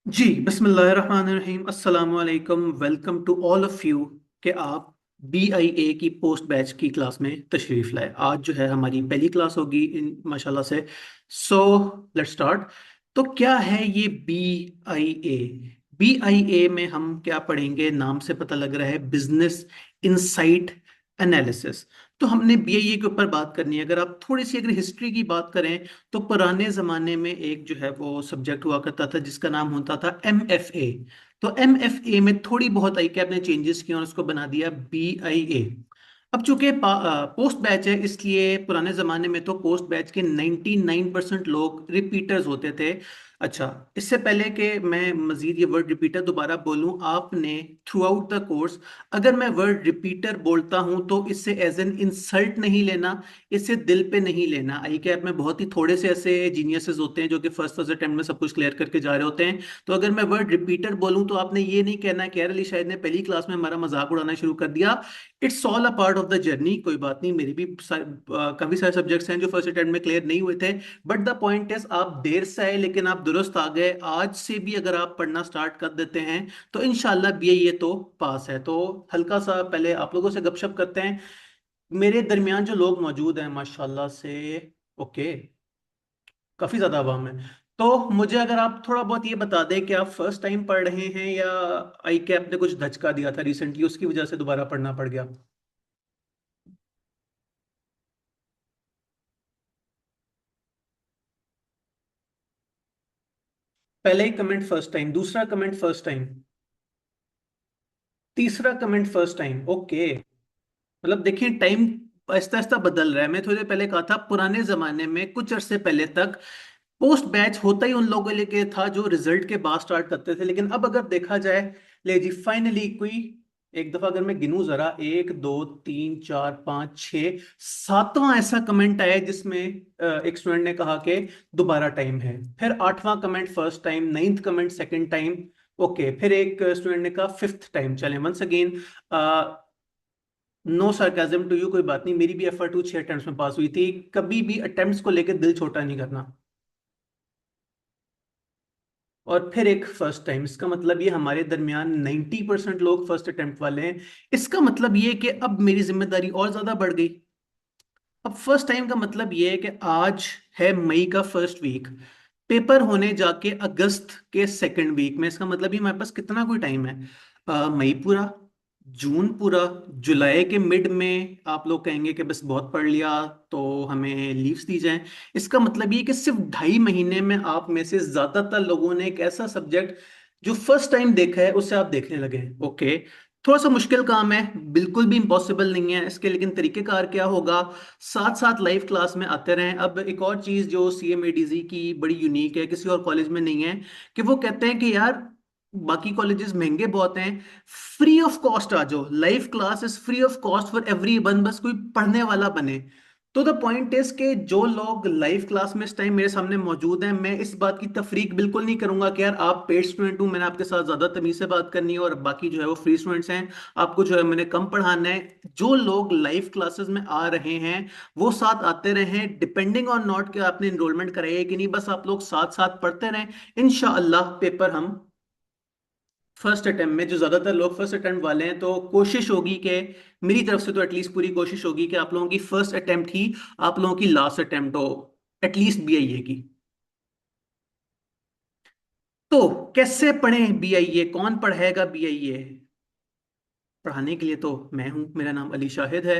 जी बिस्मिल्लाहिर्रहमानिर्रहीम अस्सलाम वालेकुम। Welcome to all of you कि आप BIA की पोस्ट बैच की क्लास में तशरीफ़ लाए। आज जो है हमारी पहली क्लास होगी इन माशाल्लाह से। So let's start. तो क्या है ये BIA? BIA में हम क्या पढ़ेंगे? नाम से पता लग रहा है बिजनेस इनसाइट एनालिसिस। तो हमने BIA के ऊपर बात करनी है। अगर हिस्ट्री की बात करें तो पुराने जमाने में एक जो है वो सब्जेक्ट हुआ करता था जिसका नाम होता था MFA। तो MFA में थोड़ी बहुत आई कैप ने चेंजेस किए और उसको बना दिया BIA। अब चूंकि पोस्ट बैच है इसलिए पुराने जमाने में तो पोस्ट बैच के 99% लोग रिपीटर्स होते थे। अच्छा, इससे पहले कि मैं मजीद ये वर्ड रिपीटर दोबारा बोलूं, आपने थ्रू आउट द कोर्स अगर मैं वर्ड रिपीटर बोलता हूं तो इससे एज एन इंसल्ट नहीं लेना, इससे दिल पे नहीं लेना। आई कैप में बहुत ही थोड़े से ऐसे जीनियसेस होते हैं जो कि फर्स्ट फर्स्ट अटेम्प्ट में सब कुछ क्लियर करके जा रहे होते हैं। तो अगर मैं वर्ड रिपीटर बोलूं तो आपने ये नहीं कहना कि यार अली शायद ने पहली क्लास में हमारा मजाक उड़ाना शुरू कर दिया। It's all a part of the journey. कोई बात नहीं, मेरी भी काफी सारे सब्जेक्ट्स हैं जो फर्स्ट अटेम्प्ट में क्लियर नहीं हुए थे। बट द पॉइंट इज आप देर से आए लेकिन आप दुरुस्त आ गए। आज से भी अगर आप पढ़ना स्टार्ट कर देते हैं तो इनशाला BIA तो पास है। तो हल्का सा पहले आप लोगों से गपशप करते हैं। मेरे दरमियान जो लोग मौजूद हैं माशाल्लाह से, ओके, काफी ज्यादा आवाम है। तो मुझे अगर आप थोड़ा बहुत ये बता दें कि आप फर्स्ट टाइम पढ़ रहे हैं या आई कैप ने कुछ धचका दिया था रिसेंटली उसकी वजह से दोबारा पढ़ना पड़ गया। पहले ही कमेंट फर्स्ट टाइम, दूसरा कमेंट फर्स्ट टाइम, तीसरा कमेंट फर्स्ट टाइम, ओके। मतलब देखिए टाइम आहिस्ता आहिस्ता बदल रहा है। मैं थोड़ी देर पहले कहा था पुराने जमाने में कुछ अरसे पहले तक पोस्ट बैच होता ही उन लोगों के लिए था जो रिजल्ट के बाद स्टार्ट करते थे। लेकिन अब अगर देखा जाए, ले जी फाइनली कोई एक दफा अगर मैं गिनूं जरा, एक दो तीन चार पांच छः सातवां ऐसा कमेंट आया है जिसमें एक स्टूडेंट ने कहा कि दोबारा टाइम है। फिर आठवां comment first time, ninth comment second time, okay. फिर एक स्टूडेंट ने कहा फिफ्थ टाइम। चलें once again, no sarcasm to you, कोई बात नहीं, मेरी भी एफर्ट 6 अटेम्प्ट्स में पास हुई थी। कभी भी अटेम्प्ट्स को लेकर दिल छोटा नहीं करना। और फिर एक फर्स्ट टाइम, इसका मतलब ये हमारे दरमियान 90% लोग फर्स्ट अटेम्प्ट वाले हैं। इसका मतलब ये कि अब मेरी जिम्मेदारी और ज्यादा बढ़ गई। अब फर्स्ट टाइम का मतलब ये है कि आज है मई का फर्स्ट वीक, पेपर होने जाके अगस्त के सेकंड वीक में। इसका मतलब ये हमारे पास कितना कोई टाइम है? मई पूरा, जून पूरा, जुलाई के मिड में आप लोग कहेंगे कि बस बहुत पढ़ लिया तो हमें लीव्स दी जाएं। इसका मतलब ये कि सिर्फ 2.5 महीने में आप में से ज्यादातर लोगों ने एक ऐसा सब्जेक्ट जो फर्स्ट टाइम देखा है उससे आप देखने लगे। ओके, थोड़ा सा मुश्किल काम है, बिल्कुल भी इम्पॉसिबल नहीं है इसके। लेकिन तरीकेकार क्या होगा, साथ साथ लाइव क्लास में आते रहें। अब एक और चीज जो CMADZ की बड़ी यूनिक है, किसी और कॉलेज में नहीं है, कि वो कहते हैं कि यार बाकी कॉलेजेस महंगे बहुत हैं, फ्री ऑफ कॉस्ट आ जाओ, live class is free of cost for every one, बस कोई पढ़ने वाला बने। तो द पॉइंट इज कि जो लोग लाइव क्लास में इस टाइम मेरे सामने मौजूद हैं, मैं इस बात की तफरीक बिल्कुल नहीं करूंगा कि यार आप पेड स्टूडेंट हूं, मैंने आपके साथ ज्यादा तमीज से बात करनी है और बाकी जो है वो फ्री स्टूडेंट्स हैं, आपको जो है मैंने कम पढ़ाना है। जो लोग लाइव क्लासेस में आ रहे हैं वो साथ आते रहें, डिपेंडिंग ऑन नॉट कि आपने इनरोलमेंट कराई है कि नहीं, बस आप लोग साथ साथ पढ़ते रहें। इंशाअल्लाह पेपर हम फर्स्ट अटेम्प्ट में, जो ज्यादातर लोग फर्स्ट अटेम्प्ट वाले हैं, तो कोशिश होगी कि मेरी तरफ से तो एटलीस्ट पूरी कोशिश होगी कि आप लोगों की फर्स्ट अटेम्प्ट ही आप लोगों की लास्ट अटेम्प्ट हो, एटलीस्ट BIA की। तो कैसे पढ़ें BIA, कौन पढ़ेगा BIA? पढ़ाने के लिए तो मैं हूं, मेरा नाम अली शाहिद है।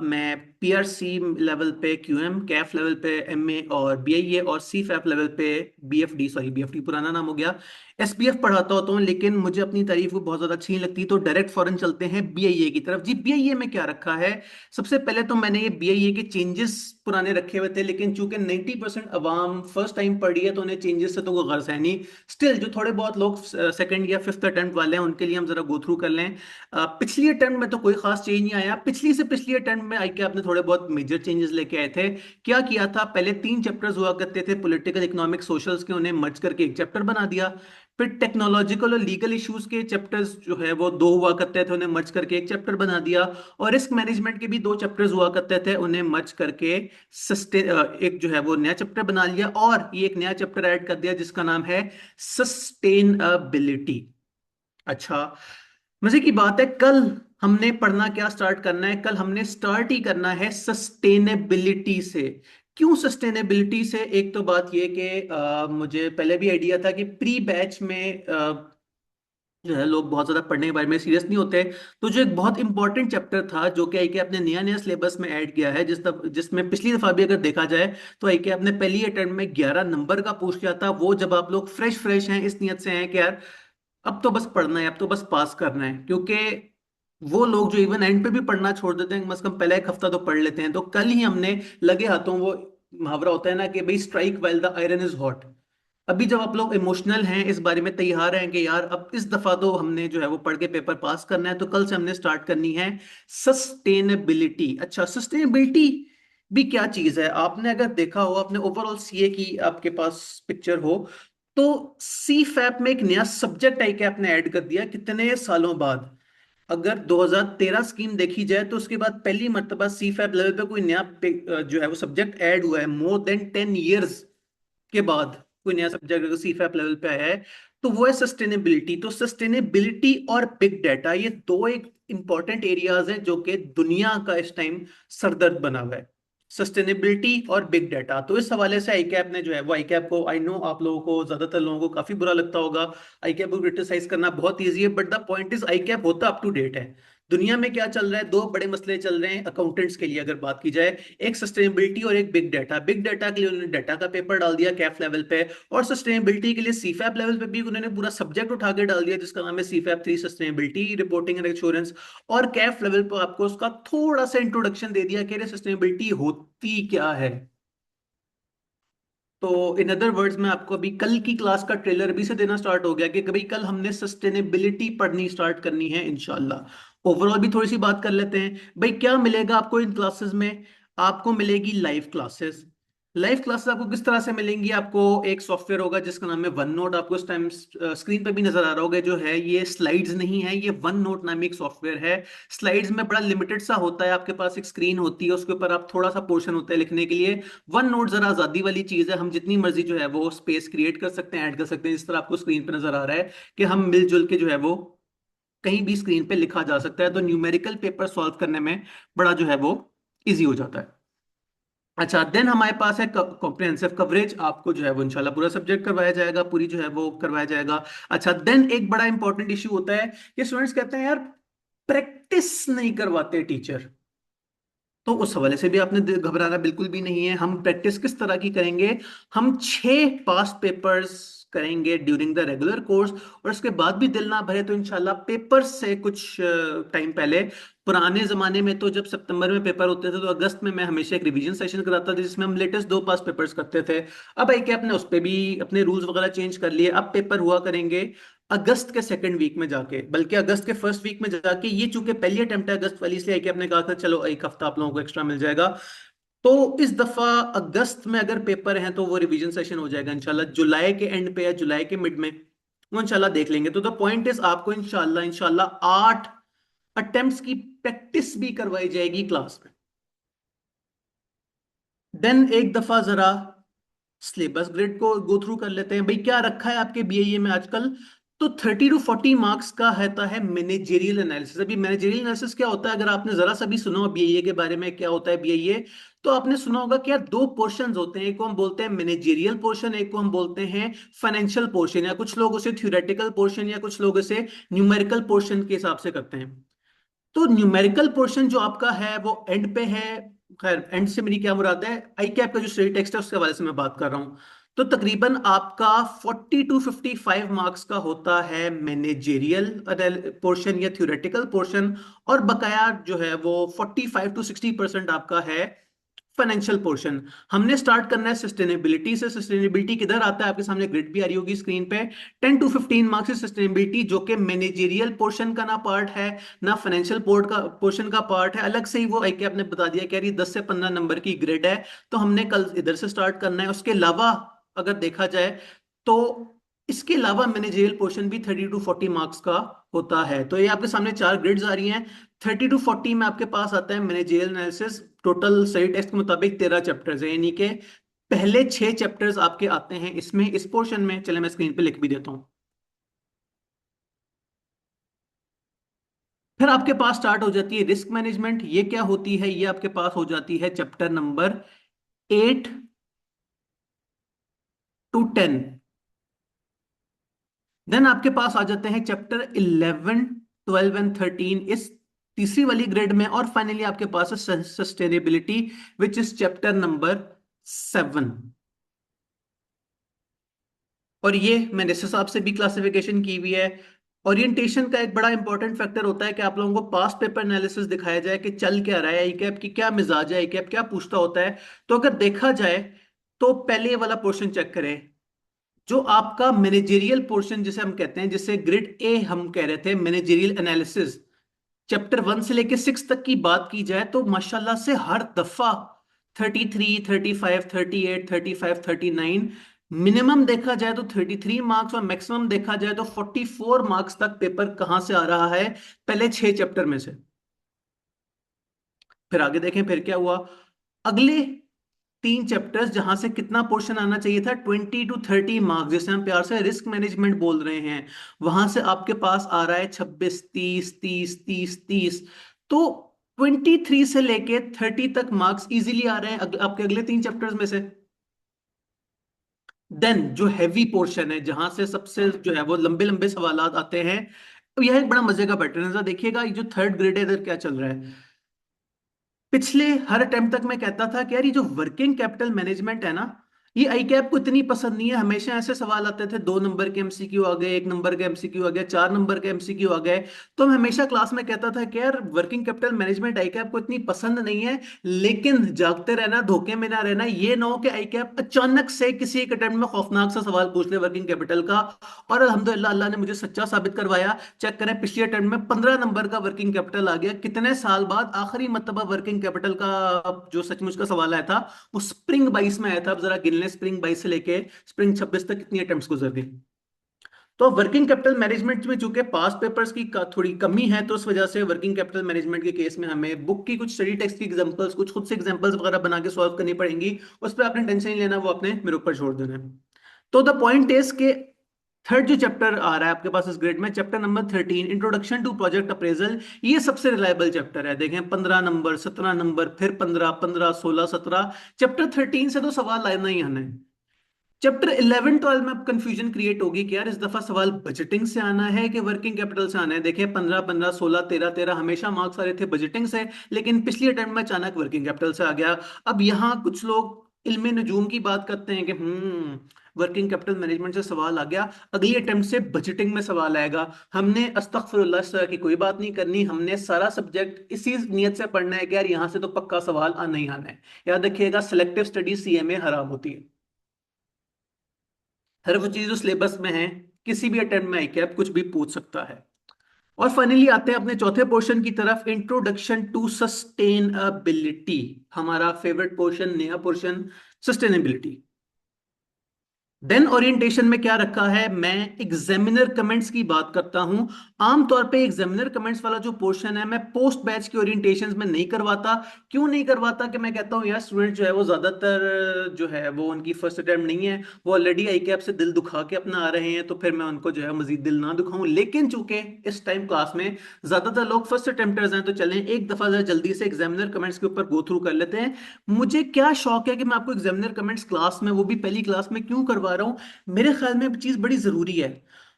मैं PRC लेवल पे QM, कैफ लेवल पे MA और BIA और CFAP लेवल पे BFD, सॉरी BFD पुराना नाम हो गया, SPF पढ़ाता होता हूँ। लेकिन मुझे अपनी तारीफ वो बहुत ज़्यादा अच्छी नहीं लगती तो डायरेक्ट फॉरन चलते हैं BIA की तरफ। जी BIA में क्या रखा है? सबसे पहले तो मैंने ये BIA के चेंजेस पुराने रखे हुए थे, लेकिन चूंकि 90% अवाम फर्स्ट टाइम पढ़ी है तो उन्हें चेंजेस से तो कोई गर्ज है नहीं। स्टिल जो थोड़े बहुत लोग सेकंड या फिफ्थ अटेम्प्ट वाले हैं उनके लिए हम जरा गो थ्रू कर लें। पिछली अटेम्प्ट में तो कोई खास चेंज नहीं आया, पिछली से पिछली अटेम्प्ट में आई के आपने थोड़े बहुत मेजर चेंजेस लेके आए थे। क्या किया था, पहले 3 चैप्टर्स हुआ करते थे पॉलिटिकल इकोनॉमिक सोशल्स के, उन्हें मर्ज करके एक चैप्टर बना दिया। फिर टेक्नोलॉजिकल और लीगल इश्यूज के चैप्टर्स जो है वो दो हुआ करते थे, उन्हें मर्ज करके एक चैप्टर बना दिया। और रिस्क मैनेजमेंट के भी दो चैप्टर्स हुआ करते थे, उन्हें मर्ज करके एक जो है वो नया चैप्टर बना लिया, और ये एक नया चैप्टर ऐड कर दिया जिसका नाम है सस्टेनेबिलिटी। अच्छा, मजे की बात है, कल हमने पढ़ना क्या स्टार्ट करना है? कल हमने स्टार्ट ही करना है सस्टेनेबिलिटी से। क्यों सस्टेनेबिलिटी से? एक तो बात ये कि मुझे पहले भी आइडिया था कि प्री बैच में जो है लोग बहुत ज्यादा पढ़ने के बारे में सीरियस नहीं होते। तो जो एक बहुत इंपॉर्टेंट चैप्टर था जो कि आई के अपने नया नया सिलेबस में ऐड किया है, जिसमें पिछली दफा भी अगर देखा जाए तो आई के अपने पहली अटेम्प्ट में 11 नंबर का पूछ लिया था। वो जब आप लोग फ्रेश फ्रेश हैं, इस नियत से हैं कि यार अब तो बस पढ़ना है, अब तो बस पास करना है, क्योंकि वो लोग जो इवन एंड पे भी पढ़ना छोड़ देते हैं, कम से कम पहले एक हफ्ता तो पढ़ लेते हैं। तो कल ही हमने लगे हाथों, वो मुहावरा होता है ना कि भाई strike while the iron is hot. अभी जब आप लोग इमोशनल हैं, इस बारे में तैयार हैं कि यार अब इस दफा तो हमने जो है वो पढ़ के पेपर पास करना है, तो कल से हमने स्टार्ट करनी है सस्टेनेबिलिटी। अच्छा, सस्टेनेबिलिटी भी क्या चीज है? आपने अगर देखा हो, आपने ओवरऑल सीए की आपके पास पिक्चर हो, तो सी फैप में एक नया सब्जेक्ट आई के आपने ऐड कर दिया कितने सालों बाद। अगर 2013 स्कीम देखी जाए तो उसके बाद पहली मर्तबा सी फैप लेवल पे कोई नया जो है वो सब्जेक्ट ऐड हुआ है, मोर देन 10 इयर्स के बाद कोई नया सब्जेक्ट अगर सी फैप लेवल पे आया है, तो वो है सस्टेनेबिलिटी। तो सस्टेनेबिलिटी और बिग डाटा, ये दो एक इंपॉर्टेंट एरियाज हैं जो कि दुनिया का इस टाइम सरदर्द बना हुआ है, सस्टेनेबिलिटी और बिग डाटा। तो इस हवाले से आई कैप ने जो है वो, आई कैप को आई नो आप लोगों को, ज्यादातर लोगों को काफी बुरा लगता होगा, आई कैप को क्रिटिसाइज करना बहुत ईजी है, but the point is I cap होता अप टू डेट है। दुनिया में क्या चल रहा है? दो बड़े मसले चल रहे हैं अकाउंटेंट्स के लिए अगर बात की जाए, एक सस्टेनेबिलिटी और एक बिग डाटा। बिग डाटा के लिए उन्होंने डाटा का पेपर डाल दिया कैफ लेवल पे, और सस्टेनेबिलिटी के लिए सीफैप लेवल पे भी उन्होंने पूरा सब्जेक्ट उठा के डाल दिया जिसका नाम है सीफैप 3, सस्टेनेबिलिटी रिपोर्टिंग एंड एश्योरेंस। और कैफ लेवल पर आपको उसका थोड़ा सा इंट्रोडक्शन दे दिया कि सस्टेनेबिलिटी होती क्या है। तो इन अदर वर्ड्स में आपको अभी कल की क्लास का ट्रेलर अभी से देना स्टार्ट हो गया कि कभी कल हमने सस्टेनेबिलिटी पढ़नी स्टार्ट करनी है इंशाल्लाह। ओवरऑल भी थोड़ी सी बात कर लेते हैं, भाई क्या मिलेगा आपको इन क्लासेस में? आपको मिलेगी लाइव क्लासेस। लाइव क्लासेस आपको किस तरह से मिलेंगी? आपको एक सॉफ्टवेयर होगा जिसका नाम है वन नोट, आपको इस टाइम स्क्रीन पे भी नजर आ रहा होगा, जो है ये स्लाइड्स नहीं है, ये वन नोट नामी एक सॉफ्टवेयर है। स्लाइड्स में बड़ा लिमिटेड सा होता है, आपके पास एक स्क्रीन होती है, उसके ऊपर आप थोड़ा सा पोर्शन होता है लिखने के लिए। वन नोट जरा आजादी वाली चीज है, हम जितनी मर्जी जो है वो स्पेस क्रिएट कर सकते हैं, ऐड कर सकते हैं, जिस तरह आपको स्क्रीन पे नजर आ रहा है कि हम मिलजुल के जो है वो कहीं भी स्क्रीन पे लिखा जा सकता है। तो न्यूमेरिकल पेपर सॉल्व करने में बड़ा जो है वो इजी हो जाता है। अच्छा, देन हमारे पास है कॉम्प्रिहेंसिव कवरेज, आपको जो है वो इंशाल्लाह पूरा सब्जेक्ट करवाया जाएगा, पूरी जो है वो करवाया जाएगा। अच्छा, देन एक बड़ा इंपॉर्टेंट इश्यू होता है कि स्टूडेंट्स कहते हैं यार प्रैक्टिस नहीं करवाते टीचर। तो उस हवाले से भी आपने घबराना बिल्कुल भी नहीं है। हम प्रैक्टिस किस तरह की करेंगे? हम 6 पास्ट पेपर्स करेंगे ड्यूरिंग द रेगुलर कोर्स, और उसके बाद भी दिल ना भरे तो इंशाल्लाह पेपर से कुछ टाइम पहले, पुराने जमाने में तो जब सितंबर में पेपर होते थे तो अगस्त में मैं हमेशा एक रिवीजन सेशन कराता था जिसमें हम लेटेस्ट 2 पास्ट पेपर्स करते थे। अब आई क्या अपने उस पर भी अपने रूल्स वगैरह चेंज कर लिए, अब पेपर हुआ करेंगे अगस्त के सेकंड वीक में जाके, बल्कि अगस्त के फर्स्ट वीक में जाके। ये चूंकि पहली अटेम्प्ट है अगस्त वाली, इसलिए कि आपने कहा था चलो एक हफ्ता आप लोगों को एक्स्ट्रा मिल जाएगा। तो इस दफा अगस्त में अगर पेपर हैं तो वो रिवीजन सेशन हो जाएगा इंशाल्लाह जुलाई के एंड पे या जुलाई के मिड में, वो इंशाल्लाह देख लेंगे। तो द पॉइंट इज आपको इंशाल्लाह इंशाल्लाह 8 अटेम्प्ट्स की प्रैक्टिस भी करवाई जाएगी क्लास में। देन एक दफा जरा सिलेबस ग्रिड को गो थ्रू कर लेते हैं, भाई क्या रखा है आपके बीएए में आजकल। तो 30 to 40 मार्क्स का रहता है मैनेजेरियल एनालिसिस। अभी मैनेजेरियल एनालिसिस क्या होता है? अगर आपने जरा सा भी सुना हो बीएए के बारे में क्या होता है बीएए, तो आपने सुना होगा कि यार दो पोर्शंस होते हैं, एक को हम बोलते हैं मैनेजेरियल पोर्शन, एक को हम बोलते हैं फाइनेंशियल पोर्शन, या कुछ लोग उसे थ्योरेटिकल पोर्शन या कुछ लोग उसे न्यूमेरिकल पोर्शन के हिसाब से करते हैं। तो न्यूमेरिकल पोर्शन जो आपका है वो एंड पे है। खैर, एंड से मेरी क्या मुराद है, आई कैप का जो स्टडी टेक्स्ट है उसके हवाले से मैं बात कर रहा हूं। तो तकरीबन आपका 40 to 55 मार्क्स का होता है मैनेजेरियल पोर्शन या थ्योरेटिकल पोर्शन, और बकाया जो है वो 45 to 60% आपका है फाइनेंशियल पोर्शन। हमने स्टार्ट करना है सस्टेनेबिलिटी से। सस्टेनेबिलिटी किधर आता है? आपके सामने ग्रिड भी आ रही होगी स्क्रीन पे। 10 to 15 मार्क्स से सस्टेनेबिलिटी, जो कि मैनेजेरियल पोर्शन का ना पार्ट है ना फाइनेंशियल पोर्ट का पोर्शन का पार्ट है, अलग से ही वो आई के आपने बता दिया कि यार ये 10 से 15 नंबर की ग्रिड है। तो हमने कल इधर से स्टार्ट करना है। उसके अलावा अगर देखा जाए तो इसके अलावा मैनेजरियल पोर्शन भी 30 to 40 मार्क्स का होता है। तो ये आपके सामने चार ग्रिड्स आ रही हैं। 30 to 40 में आपके पास आता है मैनेजरियल एनालिसिस। टोटल सही टेक्स्ट के मुताबिक 13 चैप्टर्स हैं, यानी कि पहले 6 चैप्टर्स आपके आते हैं इसमें, इस पोर्शन में। चले मैं स्क्रीन पे लिख भी देता हूँ। फिर आपके पास स्टार्ट हो जाती है रिस्क मैनेजमेंट। ये क्या होती है? ये आपके पास हो जाती है चैप्टर नंबर 8 to 10। देन आपके पास आ जाते हैं चैप्टर 11, 12 एंड 13 इस तीसरी वाली ग्रेड में। और फाइनली आपके पास है sustainability, which is chapter number 7। और ये मैंने इस हिसाब से भी क्लासिफिकेशन की हुई है। ओरिएंटेशन का एक बड़ा इंपॉर्टेंट फैक्टर होता है कि आप लोगों को पास्ट पेपर एनालिसिस दिखाया जाए कि चल क्या रहा है, आईकैप की क्या मिजाज है, आईकैप क्या पूछता होता है। तो अगर देखा जाए तो पहले ये वाला पोर्शन चेक करें, जो आपका मैनेजेरियल पोर्शन जिसे हम कहते हैं, जिसे ग्रिड ए हम कह रहे थे, मैनेजेरियल एनालिसिस। चैप्टर 1 से लेके 6 तक की बात की जाए तो माशाल्लाह से हर दफा 33, 35, 38, 35, 39, मिनिमम देखा जाए तो 33 मार्क्स और मैक्सिमम देखा जाए तो 44 मार्क्स तक पेपर कहां से आ रहा है, पहले 6 चैप्टर में से। फिर आगे देखें फिर क्या हुआ। अगले 3 चैप्टर्स जहां से कितना पोर्शन आना चाहिए था, 20 to 30 मार्क्स, जिसे हम प्यार से रिस्क मैनेजमेंट बोल रहे हैं, वहां से आपके पास आ रहा है 26, 30, 30, 30, 30। तो 23 से लेके 30 तक मार्क्स इजीली आ रहे हैं आपके अगले 3 चैप्टर्स में से। देन जो हैवी पोर्शन है, जहां से सबसे जो है वो लंबे लंबे सवाल आते हैं, तो यह एक बड़ा मजे का पैटर्न है। जरा देखिएगा ये जो थर्ड ग्रेड है इधर क्या चल रहा है। पिछले हर अटेम्प्ट तक मैं कहता था कि यार ये जो वर्किंग कैपिटल मैनेजमेंट है ना, ये आई कैप को इतनी पसंद नहीं है। हमेशा ऐसे सवाल आते थे, 2 नंबर के एमसीक्यू आ गए, 1 नंबर के एमसीक्यू आ गए, 4 नंबर के एमसीक्यू आ गए। तो मैं हमेशा क्लास में कहता था कि यार वर्किंग कैपिटल मैनेजमेंट आई कैप को इतनी पसंद नहीं है। लेकिन जागते रहना, धोखे में ना रहना, ये ना हो कि आई कैप अचानक से किसी एक अटेम्प्ट में खौफनाक सा सवाल पूछ ले वर्किंग कैपिटल का। और अल्हम्दुलिल्लाह अल्लाह ने मुझे सच्चा साबित करवाया। चेक करें, पिछले अटेम्प्ट में 15 नंबर का वर्किंग कैपिटल आ गया, कितने साल बाद आखिरी मर्तबा वर्किंग कैपिटल का जो सचमुच का सवाल आया था वो स्प्रिंग 22 में आया था। अब जरा गिन लें, स्प्रिंग 22 से लेके स्प्रिंग 26 तक कितनी अटेम्प्ट्स गुजर गई। तो वर्किंग कैपिटल मैनेजमेंट में चूंकि पास पेपर्स की थोड़ी कमी है, तो उस वजह से वर्किंग कैपिटल मैनेजमेंट के केस में हमें बुक की कुछ स्टडी टेक्स्ट की एग्जांपल्स, कुछ खुद से एग्जांपल्स वगैरह बना के सॉल्व करनी पड़ेंगी। उस पर आपने टेंशन नहीं लेना, वो आपने मेरे ऊपर छोड़ देना है। तो द पॉइंट इज के थर्ड जो चैप्टर आ रहा है आपके पास इस ग्रेड में, chapter number 13, introduction to project appraisal, ये सबसे रिलायबल चैप्टर है। देखें 15 नंबर, 17 नंबर, फिर 15, 15, 16, 17। चैप्टर 13 से तो सवाल आना ही आना है। चैप्टर 11, 12 में अब कंफ्यूजन क्रिएट होगी कि यार इस दफा सवाल बजटिंग से आना है कि वर्किंग कैपिटल से आना है। देखिए 15, 15, 16, 13, 13 हमेशा मार्क्स आ रहे थे बजटिंग से, लेकिन पिछली अटेम्प्ट में अचानक वर्किंग कैपिटल से आ गया। अब यहाँ कुछ लोग इल्मे नजूम की बात करते हैं कि वर्किंग कैपिटल मैनेजमेंट से सवाल आ गया, अगली अटेम्प्ट से बजटिंग में सवाल आएगा। हमने अस्तगफिरुल्लाह इस तरह की कोई बात नहीं करनी। हमने सारा सब्जेक्ट इसी नियत से पढ़ना है कि यार यहाँ से तो पक्का सवाल आना ही आना है। याद रखिएगा, सिलेक्टिव स्टडी सीएमए हराम होती है। हर वो चीज जो सिलेबस में है, किसी भी अटेम्प्ट में आई कैप कुछ भी पूछ सकता है। और फाइनली आते हैं अपने चौथे पोर्शन की तरफ, इंट्रोडक्शन टू सस्टेनेबिलिटी। हमारा फेवरेट पोर्शन, नया पोर्शन, सस्टेनेबिलिटी। देन ओरिएंटेशन में क्या रखा है, मैं एग्जामिनर कमेंट्स की बात करता हूं। आमतौर पे एग्जामिनर कमेंट्स वाला जो पोर्शन है मैं पोस्ट बैच के ओरिएंटेशन में नहीं करवाता। क्यों नहीं करवाता? कि मैं कहता हूं यार स्टूडेंट जो है वो ज्यादातर जो है वो उनकी फर्स्ट अटेम्प्ट नहीं है, वो ऑलरेडी आई कैप से दिल दुखा के अपना आ रहे हैं, तो फिर मैं उनको जो है मजीद दिल ना दुखाऊं। लेकिन चूंकि इस टाइम क्लास में ज्यादातर लोग फर्स्ट अटेम्प्टर्स हैं, तो चलें एक दफा जरा जल्दी से एग्जामिनर कमेंट्स के ऊपर गो थ्रू कर लेते हैं। मुझे क्या शौक है कि मैं आपको एग्जामिनर कमेंट्स क्लास में, वो भी पहली क्लास में क्यों करवा रहा हूं। मेरे ख्याल में चीज बड़ी जरूरी है।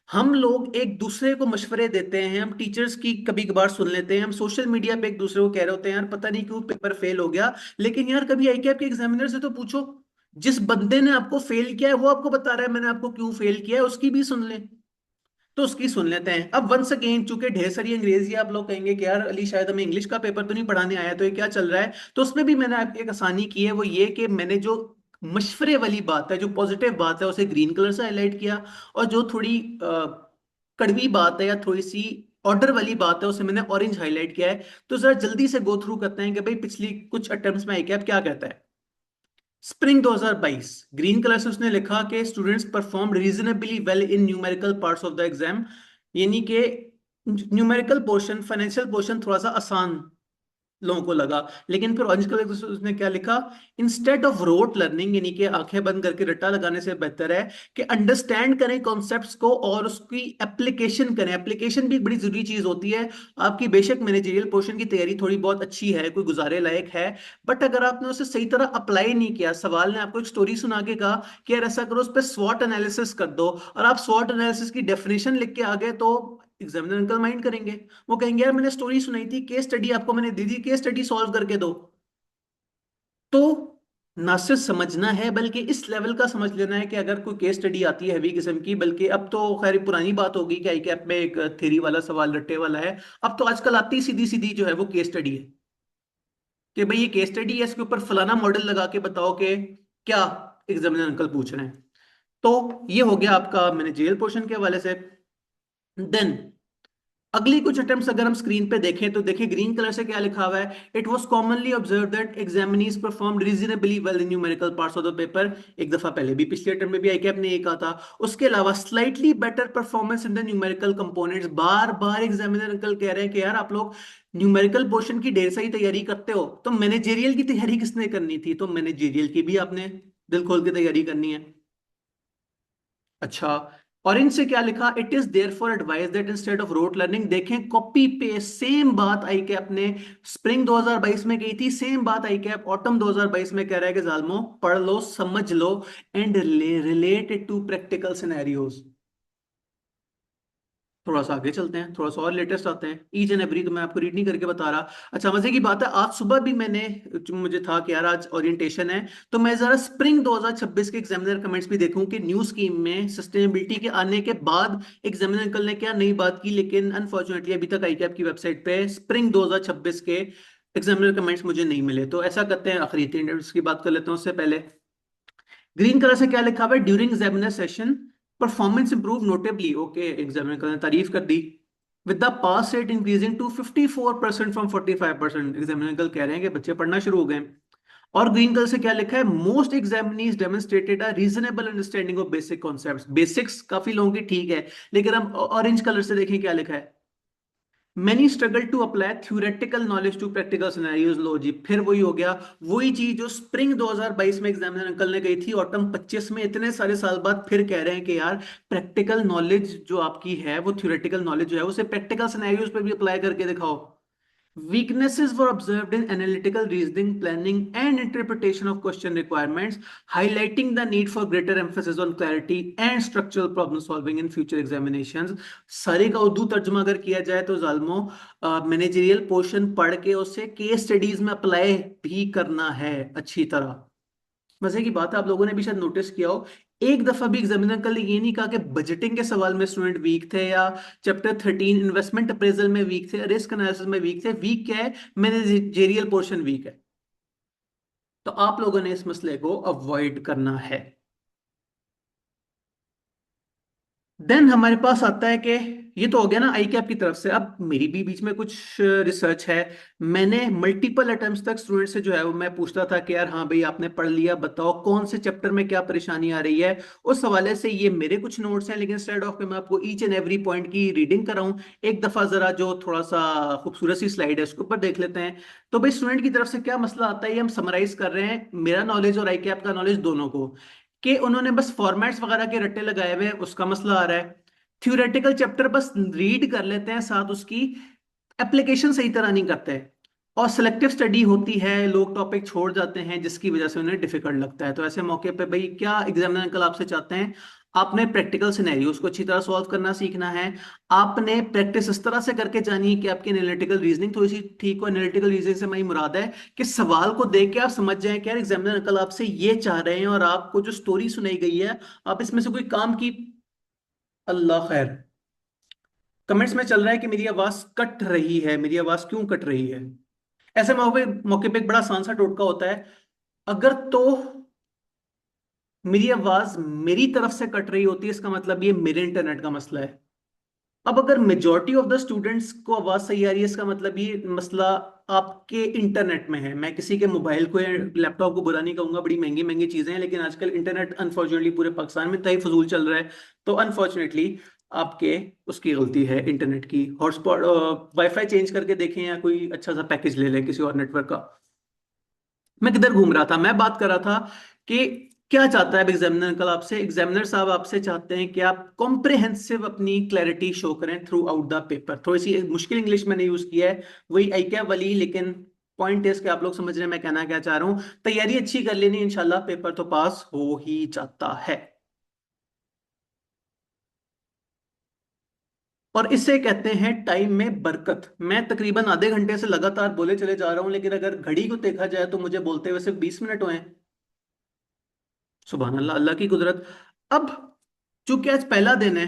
हम लोग एक दूसरे को मशवरे देते हैं, हम टीचर्स की कभी कभार सुन लेते हैं, हम सोशल मीडिया पे एक दूसरे को कह रहे होते हैं यार पता नहीं क्यों पेपर फेल हो गया। लेकिन यार कभी आई के एग्जामिनर से तो पूछो, जिस बंदे ने आपको फेल किया है वो आपको बता रहा है मैंने आपको क्यों फेल किया है, उसकी भी सुन ले। तो उसकी सुन लेते हैं। अब वंस अगेन, चूंकि ढेर सारी अंग्रेजी, आप लोग कहेंगे कि यार अली शायद हमें इंग्लिश का पेपर तो नहीं पढ़ाने आया, तो ये क्या चल रहा है। तो उसमें भी मैंने आपको एक आसानी की है, वो ये कि मैंने जो मशवरे वाली बात है, जो पॉजिटिव बात है, उसे ग्रीन कलर से हाईलाइट किया। और जो थोड़ी कड़वी बात है या थोड़ी सी ऑर्डर वाली बात है, उसे मैंने ऑरेंज हाईलाइट किया है। तो जरा जल्दी से गो थ्रू करते हैं कि भाई पिछली कुछ अटेम्प्ट्स में आई कैप क्या कहता है। स्प्रिंग 2022, ग्रीन कलर से उसने लिखा कि students perform reasonably well in numerical parts of the exam, यानी कि न्यूमेरिकल पोर्शन, फाइनेंशियल पोर्शन थोड़ा सा आसान लोगों को लगा। लेकिन फिर ऑरेंज कलर से उसने क्या लिखा, इंस्टेड ऑफ रोट लर्निंग, यानी कि आंखें बंद करके रट्टा लगाने से बेहतर है कि अंडरस्टैंड करें कॉन्सेप्ट्स को और उसकी एप्लीकेशन करें। एप्लीकेशन भी एक बड़ी जरूरी चीज होती है। आपकी बेशक मैनेजरियल पोर्शन की तैयारी थोड़ी बहुत अच्छी है, कोई गुजारे लायक है, बट अगर आपने उसे सही तरह अप्लाई नहीं किया, सवाल ने आपको एक स्टोरी सुना के कहा कि यार ऐसा करो, उस पर स्वॉट एनालिसिस कर दो, और आप स्वॉट एनालिसिस की डेफिनेशन लिख के आ गए, तो एग्जामिनर अंकल माइंड करेंगे। वो कहेंगे यार मैंने स्टोरी सुनाई थी, केस स्टडी आपको मैंने दी थी, केस स्टडी सॉल्व करके दो। तो ना सिर्फ समझना है बल्कि इस लेवल का समझ लेना है कि अगर कोई केस स्टडी आती है हैवी किस्म की, बल्कि अब तो खैर पुरानी बात होगी कि आई कैप में एक थ्योरी वाला सवाल रट्टे वाला है। अब तो आजकल आती ही सीधी सीधी जो है वो केस स्टडी है कि भाई ये केस स्टडी है, इसके ऊपर फलाना मॉडल लगा के बताओ कि क्या एग्जामिनर अंकल पूछ रहे हैं। तो ये हो गया आपका मैनेजरियल पोर्शन के हवाले से। देन अगली कुछ अटेम्प्ट्स अगर हम स्क्रीन पे देखें तो देखिए ग्रीन कलर से क्या लिखा हुआ है, it was commonly observe that examinees performed reasonably well in numerical parts of the paper. एक दफा पहले भी पिछले अटेम्प्ट में भी आई कैप ने ये कहा था। उसके अलावा slightly better performance in the numerical components. Bar bar examiner uncle कह रहे हैं कि यार आप लोग न्यूमेरिकल पोर्शन की ढेर सारी तैयारी करते हो, तो मैनेजेरियल की तैयारी किसने करनी थी? तो मैनेजेरियल की भी आपने दिल खोल के तैयारी करनी है। अच्छा, ऑरेंज से क्या लिखा, it is therefore advice that instead of rote learning. देखें कॉपी पेस्ट सेम बात आई कैप ने स्प्रिंग 2022 में कही थी, सेम बात आई कैप ऑटम 2022 में कह रहा है कि जालमो पढ़ लो, समझ लो, and relate it to practical scenarios. थोड़ा सा आगे चलते हैं, थोड़ा सा और लेटेस्ट आते हैं। ईच एंड एवरी तो मैं आपको रीड नहीं करके बता रहा। अच्छा, मजे की बात है, आज सुबह भी मैंने, मुझे था कि यार आज ओरिएंटेशन है, तो मैं जरा स्प्रिंग 2026 के एग्जामिनर कमेंट्स भी देखूं कि न्यू स्कीम में सस्टेनेबिलिटी के आने के बाद एग्जामिनर अंकल ने क्या नई बात की। लेकिन अनफॉर्चुनेटली अभी तक आईकैप की वेबसाइट पे स्प्रिंग 2026 के एग्जामिनर कमेंट्स मुझे नहीं मिले। तो ऐसा करते हैं, आखिरी 3 मिनट्स की बात कर लेते हैं उससे पहले। ग्रीन कलर से क्या लिखा हुआ है, during examiner session performance improve notably. Okay, examiner ने तारीफ कर दी। With the pass rate increasing to 54% from 45%। Examiner कह रहे हैं कि बच्चे पढ़ना शुरू हो गए। और ग्रीन कलर से क्या लिखा है, most examinees demonstrated a reasonable understanding of basic concepts. Basics काफी लोगों की ठीक है, लेकिन हम ऑरेंज कलर से देखें क्या लिखा है, many struggle to apply theoretical knowledge to practical scenarios. लो जी, फिर वही हो गया, वही चीज जो स्प्रिंग 2022 में एग्जामिनर अंकल ने कही थी, ऑटम 25 में, इतने सारे साल बाद फिर कह रहे हैं कि यार प्रैक्टिकल नॉलेज जो आपकी है, वो थ्योरेटिकल नॉलेज जो है उसे प्रैक्टिकल सिनेरियोज पे भी अप्लाई करके दिखाओ। Weaknesses were observed in analytical reasoning, planning, and interpretation of question requirements, highlighting the need for greater emphasis on clarity and structural problem solving in future examinations. सारे का उर्दू तर्जुमा अगर किया जाए तो जालमो मैनेजरियल पोर्शन पढ़ के उसे केस स्टडीज में अप्लाई भी करना है अच्छी तरह। मजे की बात है, आप लोगों ने भी शायद नोटिस किया हो, एक दफा भी एग्जामिनर कल ये नहीं कहा कि बजटिंग के सवाल में स्टूडेंट वीक थे, या चैप्टर 13 इन्वेस्टमेंट अप्रेजल में वीक थे, रिस्क एनालिसिस में वीक थे। वीक क्या है, मैनेजरियल पोर्शन वीक है। तो आप लोगों ने इस मसले को अवॉइड करना है। देन हमारे पास आता है कि ये तो हो गया ना आई कैप की तरफ से। अब मेरी भी बीच में कुछ रिसर्च है। मैंने मल्टीपल अटेम्प्ट्स तक स्टूडेंट से जो है वो मैं पूछता था कि यार हाँ भाई आपने पढ़ लिया, बताओ कौन से चैप्टर में क्या परेशानी आ रही है। उस हवाले से ये मेरे कुछ नोट्स हैं, लेकिन इंस्टेड ऑफ के मैं आपको ईच एंड एवरी पॉइंट की रीडिंग कराऊं, एक दफा जरा जो थोड़ा सा खूबसूरत सी स्लाइड है उसके ऊपर देख लेते हैं। तो भाई स्टूडेंट की तरफ से क्या मसला आता है, ये हम समराइज कर रहे हैं, मेरा नॉलेज और आई कैप का नॉलेज दोनों को, कि उन्होंने बस फॉर्मेट्स वगैरह के रट्टे लगाए हुए हैं, उसका मसला आ रहा है। थ्योरेटिकल चैप्टर बस रीड कर लेते हैं, साथ उसकी एप्लीकेशन सही तरह नहीं करते हैं। और सिलेक्टिव स्टडी होती है, लोग टॉपिक छोड़ जाते हैं जिसकी वजह से उन्हें डिफिकल्ट लगता है। तो ऐसे मौके पे भाई क्या एग्जामिनर अंकल आपसे चाहते हैं, आपने प्रैक्टिकल सिनेरियोस को अच्छी तरह सॉल्व करना सीखना है। आपने प्रैक्टिस इस तरह से करके जानी है कि आपकी एनालिटिकल रीजनिंग थोड़ी सी ठीक हो। एनालिटिकल रीजनिंग से मेरी मुराद है कि सवाल को देख के आप समझ जाएं कि यार एग्जामिनर अंकल आपसे ये चाह रहे हैं, और आपको जो स्टोरी सुनाई गई है आप इसमें से कोई काम की। अल्लाह खैर, कमेंट्स में चल रहा है कि मेरी आवाज कट रही है, मेरी आवाज क्यों कट रही है? ऐसे मौके मौके पे एक बड़ा आसान सा टोटका होता है, अगर तो मेरी आवाज मेरी तरफ से कट रही होती है, इसका मतलब ये मेरे इंटरनेट का मसला है। अब अगर मेजॉरिटी ऑफ द स्टूडेंट्स को आवाज सही आ रही है, इसका मतलब ये मसला आपके इंटरनेट में है। मैं किसी के मोबाइल को या लैपटॉप को बुरा नहीं कहूंगा, बड़ी महंगी महंगी चीजें हैं, लेकिन आजकल इंटरनेट अनफॉर्चुनेटली पूरे पाकिस्तान में तय फजूल चल रहा है। तो अनफॉर्चुनेटली आपके उसकी गलती है इंटरनेट की। हॉटस्पॉट वाईफाई चेंज करके देखें या कोई अच्छा सा पैकेज ले लें किसी और नेटवर्क का। मैं किधर घूम रहा था, मैं बात कर रहा था कि क्या चाहता है अब एग्जामिनर कल आपसे। एग्जामिनर साहब आपसे चाहते हैं कि आप कॉम्प्रिहेंसिव अपनी क्लैरिटी शो करें थ्रू आउट द पेपर। थोड़ी सी मुश्किल इंग्लिश मैंने यूज किया है, वही आई क्या वाली, लेकिन पॉइंट इज कि आप लोग समझ रहे हैं मैं कहना क्या चाह रहा हूं। तैयारी अच्छी कर लेनी, इंशाल्लाह पेपर तो पास हो ही जाता है। और इसे कहते हैं टाइम में बरकत। मैं तकरीबन आधे घंटे से लगातार बोले चले जा रहा हूं, लेकिन अगर घड़ी को देखा जाए तो मुझे बोलते हुए सिर्फ 20 मिनट हुए हैं। सुबह अल्लाह, अल्लाह की कुदरत। अब चूंकि आज पहला दिन है,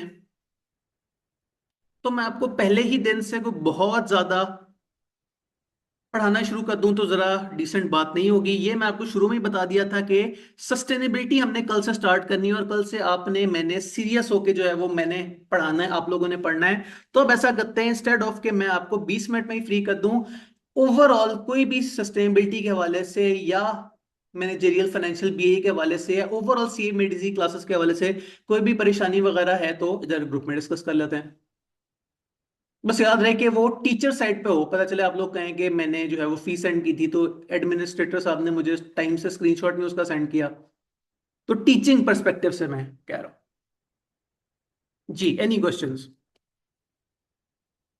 तो मैं आपको पहले ही दिन से कोई बहुत ज्यादा पढ़ाना शुरू कर दूं तो जरा डिसेंट बात नहीं होगी। ये मैं आपको शुरू में ही बता दिया था कि सस्टेनेबिलिटी हमने कल से स्टार्ट करनी है, और कल से आपने मैंने सीरियस होके जो है वो मैंने पढ़ाना है, आप लोगों ने पढ़ना है। तो अब ऐसा करते हैं, इंस्टेड ऑफ के मैं आपको 20 मिनट में ही फ्री कर दूं, ओवरऑल कोई भी सस्टेनेबिलिटी के हवाले से या मैनेजरियल फाइनेंशियल बीए के हवाले से या ओवरऑल सीएमएडीसी क्लासेस के हवाले से कोई भी परेशानी वगैरह है तो इधर ग्रुप में डिस्कस कर लेते हैं। बस याद रहे कि वो टीचर साइड पे हो, पता चले आप लोग कहें कि मैंने जो है वो फीस सेंड की थी तो एडमिनिस्ट्रेटर साहब ने मुझे टाइम से स्क्रीनशॉट नहीं उसका सेंड किया। तो टीचिंग पर्सपेक्टिव से मैं कह रहा हूँ। जी, एनी क्वेश्चंस?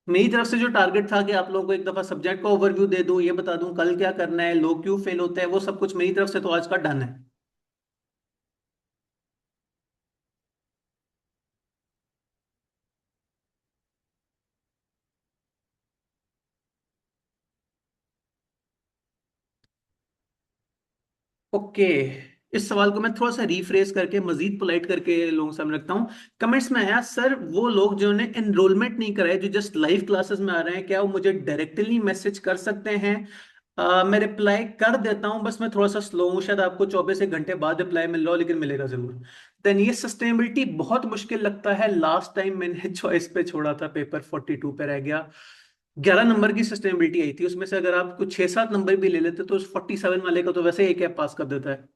मेरी तरफ से जो टारगेट था कि आप लोगों को एक दफा सब्जेक्ट का ओवरव्यू दे दूं, ये बता दूं कल क्या करना है, लोग क्यों फेल होते हैं, वो सब कुछ मेरी तरफ से तो आज का डन है। ओके, इस सवाल को मैं थोड़ा सा रीफ्रेज करके मजीद पोलाइट करके लोगों के सामने रखता हूँ। कमेंट्स में आया, सर वो लोग जिन्होंने एनरोलमेंट नहीं कराए, जो जस्ट लाइव क्लासेस में आ रहे हैं, क्या वो मुझे डायरेक्टली मैसेज कर सकते हैं? मैं रिप्लाई कर देता हूँ, बस मैं थोड़ा सा स्लो हूँ, शायद आपको 24 घंटे बाद रिप्लाई मिल रहा हो, लेकिन मिलेगा जरूर। देन ये सस्टेनेबिलिटी बहुत मुश्किल लगता है। लास्ट टाइम मैंने चॉइस पे छोड़ा था, पेपर 42 पे रह गया। 11 नंबर की सस्टेनेबिलिटी आई थी, उसमें से अगर आप कुछ 6-7 नंबर भी ले लेते तो उस 47 वाले का तो वैसे एक ऐप पास कर देता है।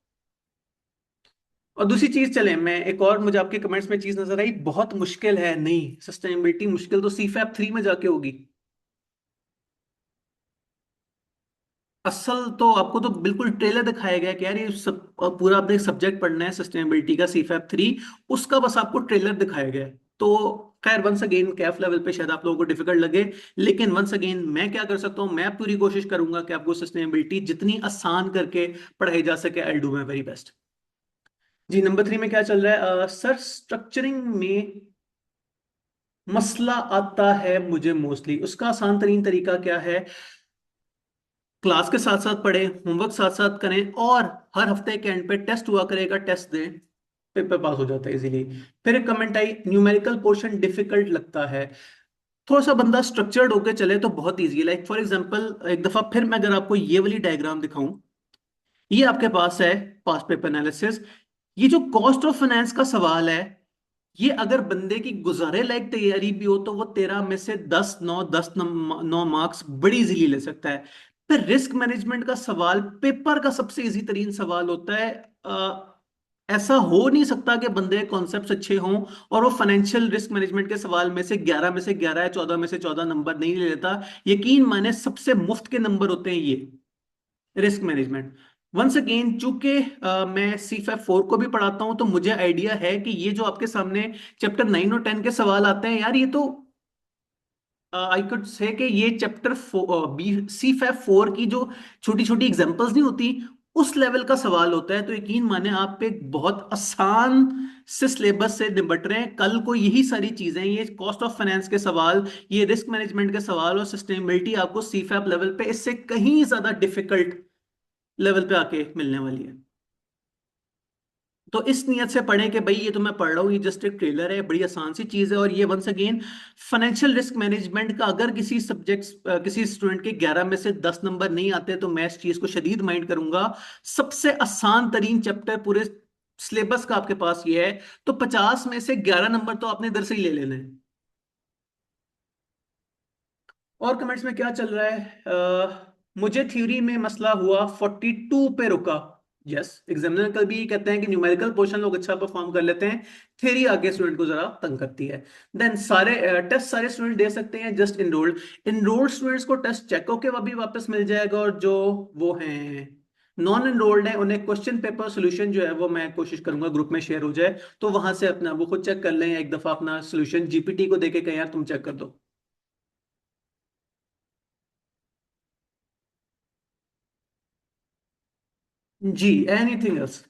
और दूसरी चीज, चले मैं एक और, मुझे आपके कमेंट्स में चीज नजर आई, बहुत मुश्किल है, नहीं सस्टेनेबिलिटी मुश्किल तो CFAP 3 में जाके होगी। असल तो आपको तो बिल्कुल ट्रेलर दिखाया गया कि यार ये सब पूरा आपने सब्जेक्ट पढ़ना है सस्टेनेबिलिटी का CFAP 3, उसका बस आपको ट्रेलर दिखाया गया है। तो खैर, वंस अगेन कैफ लेवल पे शायद आप लोगों को डिफिकल्ट लगे, लेकिन वंस अगेन मैं क्या कर सकता हूँ, मैं पूरी कोशिश करूंगा कि आपको सस्टेनेबिलिटी जितनी आसान करके पढ़ाई जा सके, I do my very best. जी, नंबर 3 में क्या चल रहा है? सर स्ट्रक्चरिंग में मसला आता है मुझे मोस्टली, उसका आसान तरीन तरीका क्या है? क्लास के साथ साथ पढ़ें, होमवर्क साथ साथ करें, और हर हफ्ते के एंड पे टेस्ट हुआ करेगा, टेस्ट दें, पेपर पास हो जाता है इजीली। फिर एक कमेंट आई, न्यूमेरिकल पोर्शन डिफिकल्ट लगता है। थोड़ा सा बंदा स्ट्रक्चर्ड होकर चले तो बहुत ईजी है। लाइक फॉर एग्जांपल, एक दफा फिर मैं अगर आपको ये वाली डायग्राम दिखाऊं, ये आपके पास है पास्ट पेपर एनालिसिस। ये जो कॉस्ट ऑफ फाइनेंस का सवाल है, ये अगर बंदे की गुजारे लायक तैयारी भी हो तो वो 13 में से 10 9 मार्क्स बड़ी इजीली ले सकता है। फिर रिस्क मैनेजमेंट का सवाल पेपर का सबसे इजी तरीन सवाल होता है। ऐसा हो नहीं सकता कि बंदे कॉन्सेप्ट्स अच्छे हों और वो फाइनेंशियल रिस्क मैनेजमेंट के सवाल में से 11 में से 11 या 14 में से 14 नंबर नहीं ले लेता। यकीन माने सबसे मुफ्त के नंबर होते हैं ये रिस्क मैनेजमेंट। वंस अगेन, चूंकि मैं CFAP 4 को भी पढ़ाता हूं, तो मुझे आइडिया है कि ये जो आपके सामने चैप्टर 9 और 10 के सवाल आते हैं, यार ये तो आई कुड से कि ये चैप्टर CFAP 4 की जो छोटी छोटी एग्जांपल्स नहीं होती, उस लेवल का सवाल होता है। तो यकीन माने आप एक बहुत आसान से सिलेबस से निपट रहे हैं। कल को यही सारी चीजें, ये कॉस्ट ऑफ फाइनेंस के सवाल, ये रिस्क मैनेजमेंट के सवाल और सस्टेनेबिलिटी आपको CFAP लेवल पे इससे कहीं ज्यादा डिफिकल्ट लेवल पे आके मिलने वाली है। तो इस नियत से पढ़ें कि भाई ये तो मैं पढ़ रहा हूँ, ये जस्ट एक ट्रेलर है, बड़ी आसान सी चीज है। और ये once again, financial risk management का अगर किसी सब्जेक्ट किसी स्टूडेंट के 11 में से 10 नंबर नहीं आते तो मैं इस चीज को शदीद माइंड करूंगा। सबसे आसान तरीन चैप्टर पूरे सिलेबस का आपके पास ये है, तो 50 में से 11 नंबर तो आपने इधर से ही ले लेने हैं। और कमेंट्स में क्या चल रहा है? मुझे थ्योरी में मसला हुआ 42 पे रुका। यस, एग्जामिनर कल भी ये कहते हैं कि न्यूमेरिकल पोर्शन लोग अच्छा परफॉर्म कर लेते हैं, थ्योरी आगे स्टूडेंट को जरा तंग करती है। देन सारे टेस्ट सारे स्टूडेंट दे सकते हैं, जस्ट इनरोल्ड इनरोल्ड स्टूडेंट्स को टेस्ट चेक होके भी वापस मिल जाएगा, और जो वो हैं नॉन एनरोल्ड है उन्हें क्वेश्चन पेपर सोल्यूशन जो है वो मैं कोशिश करूंगा ग्रुप में शेयर हो जाए, तो वहां से अपना वो खुद चेक कर लें, या एक दफा अपना सोल्यूशन जीपीटी को देके कहें यार तुम चेक कर दो। जी, एनीथिंग एल्स?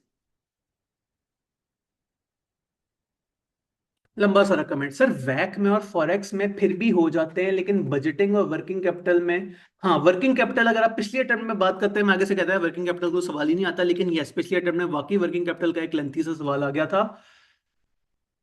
लंबा सारा कमेंट सर, वैक में और फॉरेक्स में फिर भी हो जाते हैं, लेकिन बजटिंग और वर्किंग कैपिटल में। हाँ, वर्किंग कैपिटल अगर आप पिछले अटेम्प्ट में बात करते हैं, मैं आगे से कहता है वर्किंग कैपिटल को सवाल ही नहीं आता, लेकिन यस पिछले अटेम्प्ट में वाकई वर्किंग कैपिटल का एक लेंथी सा सवाल आ गया था।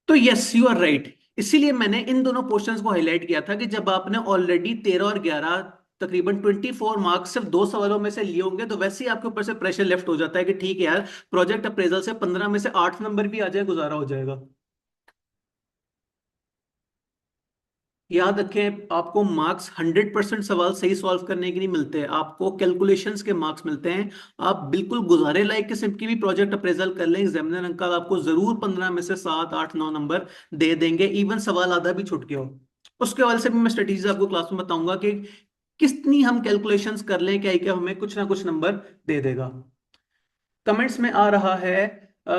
तो यस यू आर राइट, इसीलिए मैंने इन दोनों क्वेश्चंस को हाईलाइट किया था कि जब आपने ऑलरेडी 13 और 11 तकरीबन 24 मार्क्स सिर्फ दो सवालों में से लिए होंगे, तो वैसे ही आपके ऊपर से प्रेशर लेफ्ट हो जाता है कि ठीक है यार, प्रोजेक्ट अप्रेजल से 15 में से 8 नंबर भी आ जाए गुजारा हो जाएगा। याद रखें, आपको मार्क्स 100% सवाल सही सॉल्व करने के नहीं मिलते, आपको कैलकुलेशंस के मार्क्स मिलते हैं। आप बिल्कुल गुजारे लायक किस्म की भी प्रोजेक्ट अप्रेजल कर लें, एग्जामिनर अंकल आपको जरूर 15 में से 7 8 9 नंबर दे देंगे, इवन सवाल आधा भी छूट गया हो। उसके हवाले से भी मैं स्ट्रेटेजीज आपको क्लास में बताऊंगा कि कितनी हम कैलकुलेशंस कर लें क्या क्या हमें कुछ ना कुछ नंबर दे देगा। कमेंट्स में आ रहा है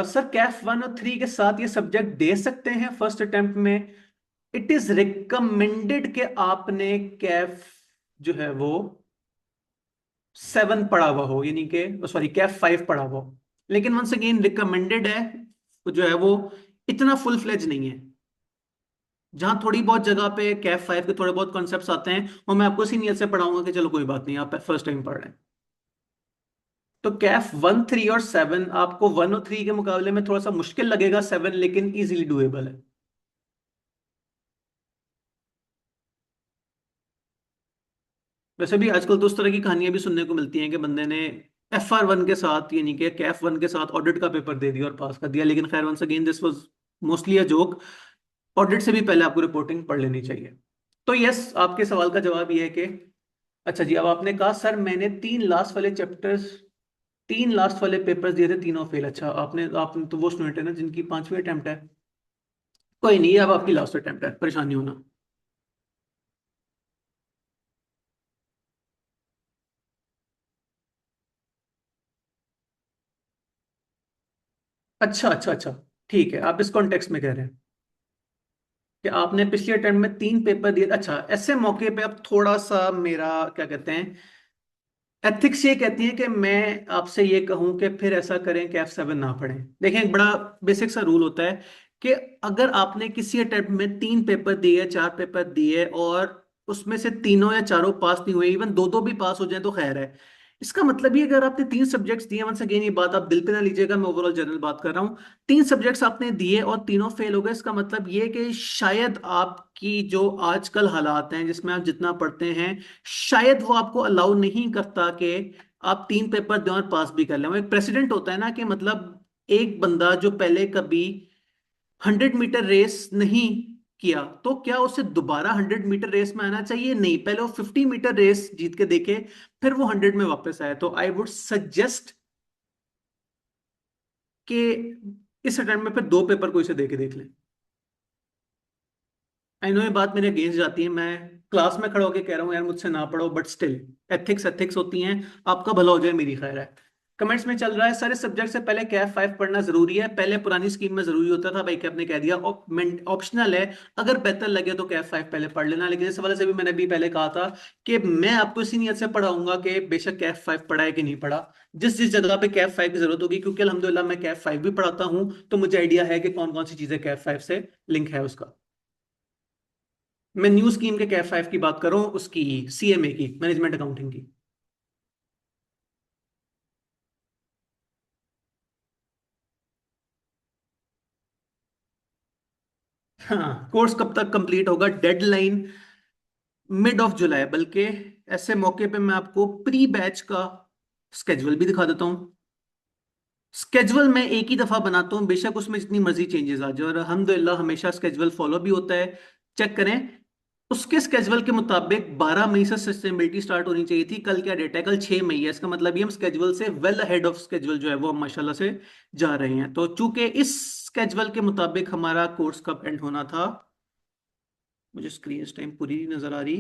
सर कैफ 1 और 3 के साथ ये सब्जेक्ट दे सकते हैं फर्स्ट अटेम्प्ट में? इट इज रिकमेंडेड कि आपने कैफ जो है वो 7 पढ़ा हुआ हो, यानी कि सॉरी कैफ 5 पढ़ा हुआ हो, लेकिन वंस अगेन रिकमेंडेड है, जो है वो इतना फुल फ्लेज नहीं है। जहां थोड़ी बहुत जगह पे कैफ 5 के थोड़े बहुत कॉन्सेप्ट्स आते हैं, वो मैं आपको सीनियर से पढ़ाऊंगा कि चलो कोई बात नहीं, आप फर्स्ट टाइम पढ़ रहे हैं। तो कैफ 1 3 और 7 आपको 1 और 3 के मुकाबले में थोड़ा सा मुश्किल लगेगा, 7 लेकिन इजीली डुएबल है। वैसे भी आजकल तो उस तरह की कहानियां भी सुनने को मिलती हैं कि बंदे ने FR1 के साथ, यानी कि कैफ 1 के साथ ऑडिट का पेपर दे दिया और पास कर दिया, लेकिन खैर once again this was mostly a joke. Audit से भी पहले आपको रिपोर्टिंग पढ़ लेनी चाहिए। तो यस, आपके सवाल का जवाब ये है कि अच्छा जी, अब आपने कहा सर मैंने 3 लास्ट वाले पेपर्स दिए थे, तीनों फेल। अच्छा, आपने आपने तो वो स्टूडेंट है ना जिनकी 5वीं अटेम्प्ट है। कोई नहीं, अब आपकी लास्ट अटेम्प्ट है, परेशानी होना। अच्छा अच्छा अच्छा, ठीक है, आप इस कॉन्टेक्स्ट में कह रहे हैं कि आपने पिछले अटेम्प्ट में 3 पेपर दिए। अच्छा, ऐसे मौके पे अब थोड़ा सा मेरा क्या कहते हैं, एथिक्स ये कहती है कि मैं आपसे ये कहूं कि फिर ऐसा करें कि F7 ना पढ़ें। देखें, एक बड़ा बेसिक सा रूल होता है कि अगर आपने किसी अटेम्प्ट में 3 पेपर दिए, 4 पेपर दिए, और उसमें से तीनों या चारों पास नहीं हुए, इवन दो दो भी पास हो जाए तो खैर है। इसका मतलब ये, अगर आपने 3 सब्जेक्ट्स दिए, वंस अगेन ये बात आप दिल पे ना लीजिएगा, मैं ओवरऑल जनरल बात कर रहा हूँ, 3 सब्जेक्ट्स आपने दिए और तीनों फेल हो गए, इसका मतलब ये कि शायद आपकी जो आजकल हालात हैं जिसमें आप जितना पढ़ते हैं, शायद वो आपको अलाउ नहीं करता कि आप 3 पेपर दें और पास भी कर लें। वो एक प्रेसिडेंट होता है ना कि मतलब एक बंदा जो पहले कभी 100 मीटर रेस नहीं किया, तो क्या उसे दोबारा 100 मीटर रेस में आना चाहिए? नहीं, पहले वो 50 मीटर रेस जीत के देखे, फिर वो 100 में वापस आए। तो आई वुड सजेस्ट कि इस अटेम्प्ट में फिर 2 पेपर कोई से दे के देख लें। आई नो ये बात मेरे अगेंस्ट जाती है, मैं क्लास में खड़ा होकर कह रहा हूँ यार मुझसे ना पढ़ो, बट स्टिल एथिक्स एथिक्स होती हैं। आपका भला हो जाए, मेरी खैर है। कमेंट्स में चल रहा है सारे सब्जेक्ट से पहले कैफ 5 पढ़ना जरूरी है, पहले पुरानी स्कीम में जरूरी होता था, भाई कैफ ने कह दिया ऑप्शनल है, अगर बेहतर लगे तो कैफ 5 पहले पढ़ लेना। लेकिन इस वाले से भी मैंने भी पहले कहा था कि मैं आपको इसी नियत से पढ़ाऊंगा कि बेशक कैफ 5 पढ़ा है कि नहीं पढ़ा, जिस जिस जगह पे कैफ 5 की जरूरत होगी, क्योंकि अल्हम्दुलिल्लाह मैं कैफ 5 भी पढ़ाता हूँ, तो मुझे आइडिया है कि कौन कौन सी चीजें कैफ 5 से लिंक है उसका। मैं न्यू स्कीम के कैफ 5 की बात कर रहा हूँ, उसकी CMA की, मैनेजमेंट अकाउंटिंग की। हाँ, कोर्स कब तक कंप्लीट होगा? डेडलाइन मिड ऑफ जुलाई, बल्कि ऐसे मौके पे मैं आपको प्री बैच का स्केड्यूल भी दिखा देता हूँ। स्केड्यूल मैं एक ही दफा बनाता हूँ, बेशक उसमें जितनी मर्जी चेंजेस आ जाए, और अल्हम्दुलिल्लाह हमेशा स्केड्यूल फॉलो भी होता है। चेक करें, उसके स्केजुअल के मुताबिक 12 मई से सस्टेनेबिलिटी स्टार्ट होनी चाहिए थी। कल क्या डेट है? कल 6 मई है। इसका मतलब ये हम स्केजुअल से वेल अहेड ऑफ स्केजुअल जो है वो हम माशाल्लाह से जा रहे हैं। तो चूंकि इस स्केजुअल के मुताबिक हमारा कोर्स कब एंड होना था, मुझे स्क्रीन टाइम पूरी नहीं नजर आ रही,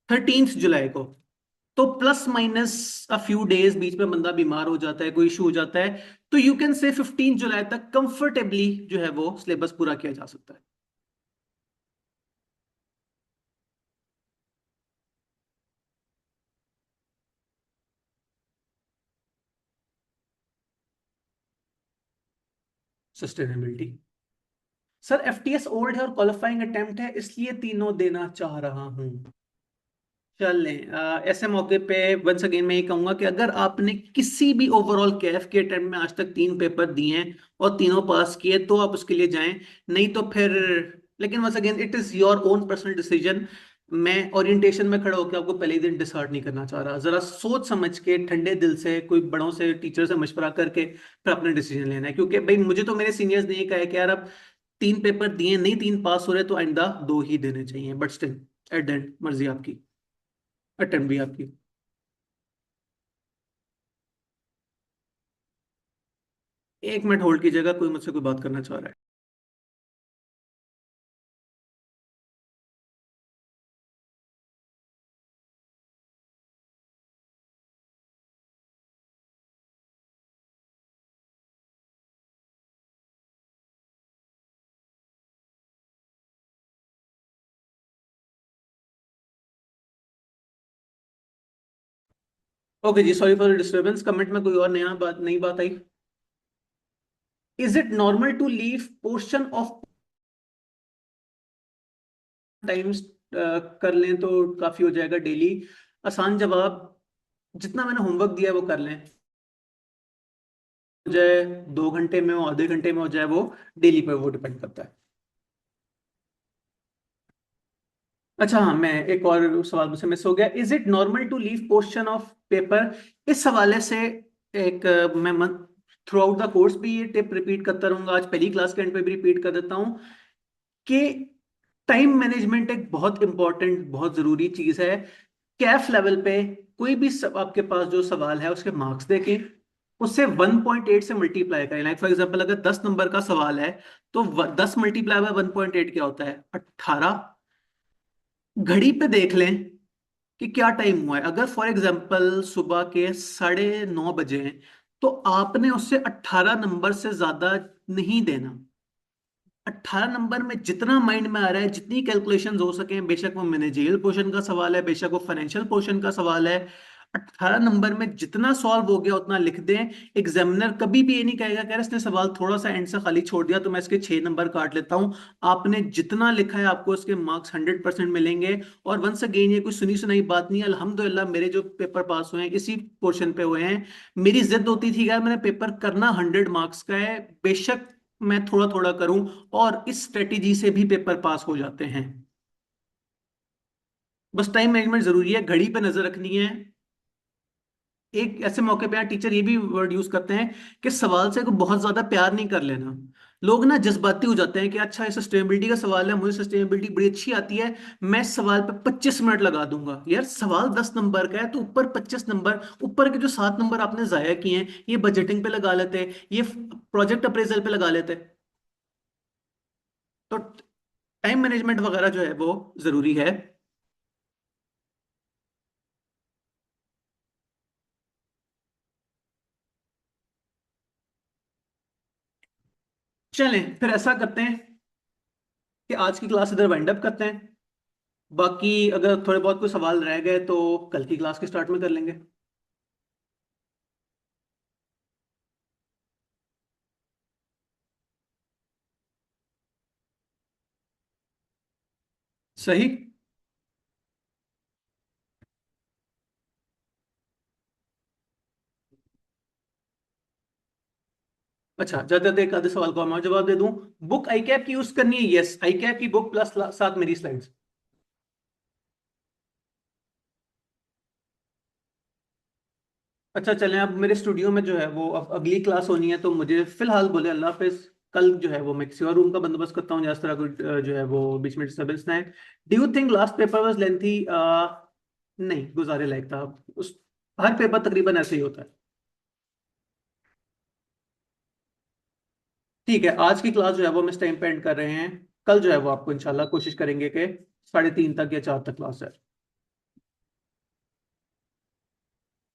13 जुलाई को। तो plus minus a few days बीच में बंदा बीमार हो जाता है, कोई इशू हो जाता है, तो यू कैन से 15 जुलाई तक कंफर्टेबली जो है वो सिलेबस पूरा किया जा सकता है। सस्टेनेबिलिटी सर, एफटीएस ओल्ड है और क्वालिफाइंग अटेम्प्ट है, इसलिए तीनों देना चाह रहा हूं। चल लें। ऐसे मौके पे वंस अगेन मैं ये कहूंगा कि अगर आपने किसी भी ओवरऑल कैफ के अटेम्प्ट में आज तक 3 पेपर दिए हैं और तीनों पास किए तो आप उसके लिए जाएं, नहीं तो फिर, लेकिन once again it is your own personal decision. मैं ओरिएंटेशन में खड़ा होकर आपको पहले ही दिन डिसहार्ट नहीं करना चाह रहा। जरा सोच समझ के ठंडे दिल से कोई बड़ों से, टीचर से मशवरा करके फिर अपना डिसीजन लेना है। क्योंकि भाई मुझे तो मेरे सीनियर्स ने ये कहा है कि यार अब 3 पेपर दिए नहीं, 3 पास हो रहे, तो आइंदा 2 ही देने चाहिए। But still at the end मर्जी आपकी, अटेम्प्ट भी आपकी। 1 मिनट होल्ड कीजिएगा, कोई मुझसे कोई बात करना चाह रहा है। ओके जी, sorry for the disturbance. Comment में कोई और नया बात, नई बात आई? Is it normal to leave portion of times कर लें तो काफी हो जाएगा डेली? आसान जवाब, जितना मैंने होमवर्क दिया है वो कर लें। हो जाए 2 घंटे में हो, आधे घंटे में हो जाए, वो डेली पर वो डिपेंड करता है। अच्छा हाँ, मैं एक और सवाल मुझसे मिस हो गया। Is it normal to leave portion of paper? इस हवाले से एक मैं थ्रू आउट द कोर्स भी ये टिप रिपीट करता रहूंगा, आज पहली क्लास के एंड पे भी रिपीट कर देता हूँ कि टाइम मैनेजमेंट एक बहुत इंपॉर्टेंट, बहुत जरूरी चीज है। कैफ लेवल पे कोई भी आपके पास जो सवाल है उसके मार्क्स देके उससे 1.8 से मल्टीप्लाई करें। लाइक फॉर एग्जांपल अगर 10 नंबर का सवाल है तो 10 मल्टीप्लाई बाय 1.8 क्या होता है? 18। घड़ी पे देख लें कि क्या टाइम हुआ है। अगर फॉर एग्जांपल सुबह के 9:30 बजे हैं तो आपने उससे 18 नंबर से ज्यादा नहीं देना। 18 नंबर में जितना माइंड में आ रहा है, जितनी कैलकुलेशंस हो सके, बेशक वो मैनेजरियल पोर्शन का सवाल है, बेशक वो फाइनेंशियल पोर्शन का सवाल है, 18 नंबर में जितना सॉल्व हो गया उतना लिख दें। एग्जामिनर कभी भी ये नहीं कहेगा कि यार इसने सवाल थोड़ा सा एंड से खाली छोड़ दिया तो मैं इसके 6 नंबर काट लेता हूं। आपने जितना लिखा है आपको उसके मार्क्स 100% मिलेंगे। और वंस अगेन ये कोई सुनी सुनाई बात नहीं है, अल्हम्दुलिल्लाह मेरे जो पेपर पास हुए हैं इसी पोर्शन पे हुए हैं। मेरी जिद होती थी यार मैंने पेपर करना 100 मार्क्स का है, बेशक मैं थोड़ा थोड़ा करूं, और इस स्ट्रेटेजी से भी पेपर पास हो जाते हैं। बस टाइम मैनेजमेंट जरूरी है, घड़ी पे नजर रखनी है। एक ऐसे मौके पे यहाँ टीचर ये भी वर्ड यूज करते हैं कि सवाल से को बहुत ज्यादा प्यार नहीं कर लेना। लोग ना जज्बाती हो जाते हैं कि अच्छा ये सस्टेनेबिलिटी का सवाल है, मुझे सस्टेनेबिलिटी बड़ी अच्छी आती है, मैं इस सवाल पे 25 मिनट लगा दूंगा। यार सवाल 10 नंबर का है तो ऊपर 25 नंबर, ऊपर के जो 7 नंबर आपने जाया किए हैं ये बजटिंग पे लगा लेते हैं, ये प्रोजेक्ट अप्रेजल पे लगा लेते हैं। तो टाइम मैनेजमेंट वगैरह जो है वो जरूरी है। चलें फिर ऐसा करते हैं कि आज की क्लास इधर वाइंड अप करते हैं। बाकी अगर थोड़े बहुत कोई सवाल रह गए तो कल की क्लास के स्टार्ट में कर लेंगे। सही। अच्छा, ज्यादा ज्यादा एक आधे सवाल को मैं जवाब दे दूं। बुक आई कैप की यूज करनी है? यस, आई कैप की बुक प्लस साथ मेरी स्लाइड्स। अच्छा चलें, अब मेरे स्टूडियो में जो है वो अब अगली क्लास होनी है, तो मुझे फिलहाल बोले अल्लाह हाफिज। कल जो है वो मैं किसी और रूम का बंदोबस्त करता हूँ जहाँ इस तरह कोई जो है वो बीच में डिस्टर्बेंस ना है। Do you think last paper was lengthy? नहीं, गुजारे लायक था। उस हर पेपर तकरीबन ऐसे ही होता है। ठीक है, आज की क्लास जो है वो हम इस टाइम पे एंड कर रहे हैं। कल जो है वो आपको इंशाल्लाह कोशिश करेंगे कि 3:30 तक या 4 तक क्लास है।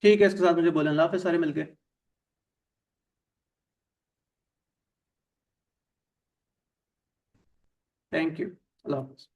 ठीक है, इसके साथ मुझे बोलें अल्लाह हाफिज़ सारे मिलके। Thank you. अल्लाह हाफिज़।